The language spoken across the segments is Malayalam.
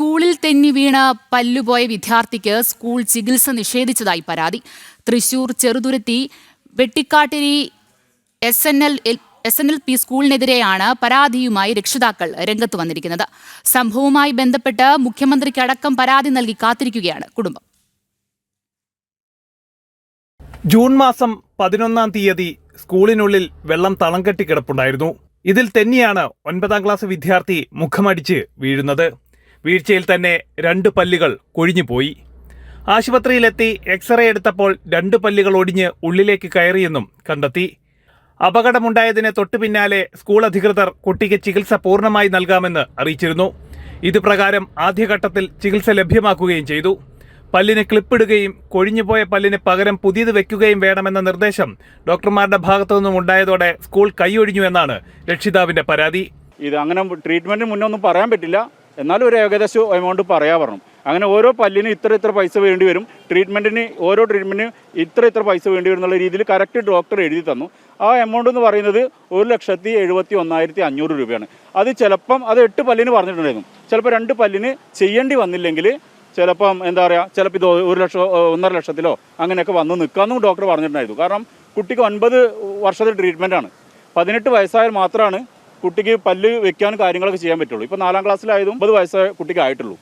സ്കൂളിൽ തെന്നി വീണ് പല്ലുപോയ വിദ്യാർത്ഥിക്ക് സ്കൂൾ ചികിത്സ നിഷേധിച്ചതായി പരാതി. തൃശൂർ ചെറുതുരുത്തി വെട്ടിക്കാട്ടിരി SNLP സ്കൂളിനെതിരെയാണ് പരാതിയുമായി രക്ഷിതാക്കൾ രംഗത്ത് വന്നിരിക്കുന്നത്. സംഭവവുമായി ബന്ധപ്പെട്ട് മുഖ്യമന്ത്രിക്കടക്കം പരാതി നൽകി കാത്തിരിക്കുകയാണ് കുടുംബം. ജൂൺ മാസം 11-ാം തീയതി സ്കൂളിനുള്ളിൽ വെള്ളം തളം കെട്ടി കിടപ്പുണ്ടായിരുന്നു. ഇതിൽ തന്നെയാണ് 9ാം ക്ലാസ് വിദ്യാർത്ഥി മുഖമടിച്ച് വീഴുന്നത്. വീഴ്ചയിൽ തന്നെ 2 പല്ലുകൾ കൊഴിഞ്ഞുപോയി. ആശുപത്രിയിലെത്തി എക്സ്റേ എടുത്തപ്പോൾ 2 പല്ലുകൾ ഒടിഞ്ഞ് ഉള്ളിലേക്ക് കയറിയെന്നും കണ്ടെത്തി. അപകടമുണ്ടായതിന് തൊട്ടു പിന്നാലെ സ്കൂൾ അധികൃതർ കുട്ടിക്ക് ചികിത്സ പൂർണ്ണമായി നൽകാമെന്ന് അറിയിച്ചിരുന്നു. ഇതുപ്രകാരം ആദ്യഘട്ടത്തിൽ ചികിത്സ ലഭ്യമാക്കുകയും ചെയ്തു. പല്ലിന് ക്ലിപ്പിടുകയും കൊഴിഞ്ഞുപോയ പല്ലിന് പകരം പുതിയത് വെക്കുകയും വേണമെന്ന നിർദ്ദേശം ഡോക്ടർമാരുടെ ഭാഗത്തു നിന്നും ഉണ്ടായതോടെ സ്കൂൾ കൈയൊഴിഞ്ഞു എന്നാണ് രക്ഷിതാവിന്റെ പരാതി. ഇത് അങ്ങനെ ട്രീറ്റ്മെന്റിന് മുന്നേ ഒന്നും പറയാൻ പറ്റില്ല, എന്നാലും ഒരു ഏകദേശം എമൗണ്ട് പറയാൻ പറഞ്ഞു. അങ്ങനെ ഓരോ പല്ലിനും ഇത്ര പൈസ വേണ്ടി വരും, ഓരോ ട്രീറ്റ്മെന്റിന് ഇത്ര പൈസ വേണ്ടി വരും എന്നുള്ള രീതിയിൽ കറക്റ്റ് ഡോക്ടർ എഴുതി തന്നു. ആ എമൗണ്ട് എന്ന് പറയുന്നത് 1,71,500 രൂപയാണ്. അത് ചിലപ്പം അത് 8 പല്ലിന് പറഞ്ഞിട്ടുണ്ടായിരുന്നു. ചിലപ്പോൾ 2 പല്ലിന് ചെയ്യേണ്ടി വന്നില്ലെങ്കിൽ ചിലപ്പം എന്താ പറയുക, ചിലപ്പോൾ ഇത് 1 ലക്ഷം 1.5 ലക്ഷത്തിലോ അങ്ങനെയൊക്കെ വന്ന് നിൽക്കാമെന്നും ഡോക്ടർ പറഞ്ഞിട്ടുണ്ടായിരുന്നു. കാരണം കുട്ടിക്ക് 9 വർഷത്തെ ട്രീറ്റ്മെൻറ്റാണ്. 18 വയസ്സായാൽ മാത്രമാണ് കുട്ടിക്ക് പല്ല് വെക്കാൻ കാര്യങ്ങളൊക്കെ ചെയ്യാൻ പറ്റുള്ളൂ. ഇപ്പോൾ 4ാം ക്ലാസ്സിലായതും 9 വയസ്സായ കുട്ടിക്ക് ആയിട്ടുള്ളൂ.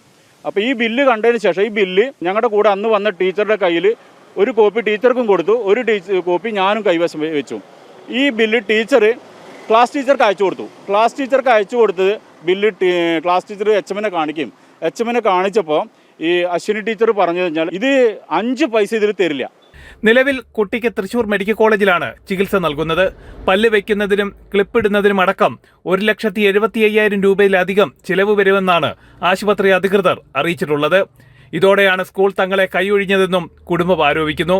അപ്പോൾ ഈ ബില്ല് കണ്ടതിന് ശേഷം ഈ ബില്ല് ഞങ്ങളുടെ കൂടെ അന്ന് വന്ന ടീച്ചറുടെ കയ്യിൽ ഒരു കോപ്പി ടീച്ചർക്കും കൊടുത്തു, ഒരു കോപ്പി ഞാനും കൈവശം വെച്ചു. ഈ ബില്ല് ക്ലാസ് ടീച്ചർക്ക് അയച്ചു കൊടുത്തു. ക്ലാസ് ടീച്ചർക്ക് അയച്ചു കൊടുത്തത് ബില്ല് ക്ലാസ് ടീച്ചർ HMനെ കാണിക്കും. HMനെ കാണിച്ചപ്പോൾ ഈ അശ്വിനി ടീച്ചർ പറഞ്ഞു കഴിഞ്ഞാൽ ഇത് 5 പൈസ ഇതിൽ തരില്ല. നിലവിൽ കുട്ടിക്ക് തൃശൂർ മെഡിക്കൽ കോളേജിലാണ് ചികിത്സ നൽകുന്നത്. പല്ല് വയ്ക്കുന്നതിനും ക്ലിപ്പിടുന്നതിനും അടക്കം 1,75,000 രൂപയിലധികം ചിലവ് വരുമെന്നാണ് ആശുപത്രി അധികൃതർ അറിയിച്ചിട്ടുള്ളത്. ഇതോടെയാണ് സ്കൂൾ തങ്ങളെ കൈയൊഴിഞ്ഞതെന്നും കുടുംബം ആരോപിക്കുന്നു.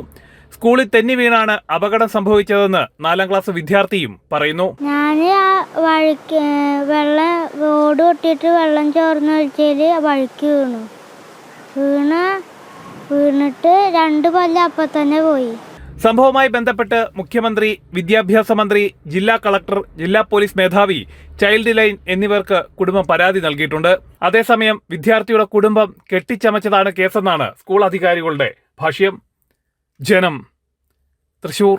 സ്കൂളിൽ തെന്നി വീണാണ് അപകടം സംഭവിച്ചതെന്ന് 4ാം ക്ലാസ് വിദ്യാർത്ഥിയും പറയുന്നു. ഞാൻ വെള്ളം റോഡ് പൊട്ടിയിട്ട് വെള്ളം ചോർന്ന് ഒഴിച്ചതിൽ വഴിക്ക് വീണിട്ട് 2 പല്ല് അപ്പം തന്നെ പോയി. സംഭവവുമായി ബന്ധപ്പെട്ട് മുഖ്യമന്ത്രി, വിദ്യാഭ്യാസ മന്ത്രി, ജില്ലാ കളക്ടർ, ജില്ലാ പോലീസ് മേധാവി, ചൈൽഡ് ലൈൻ എന്നിവർക്ക് കുടുംബം പരാതി നൽകിയിട്ടുണ്ട്. അതേസമയം വിദ്യാർത്ഥിയുടെ കുടുംബം കെട്ടിച്ചമച്ചതാണ് കേസെന്നാണ് സ്കൂൾ അധികാരികളുടെ ഭാഷ്യം. ജനം, തൃശൂർ.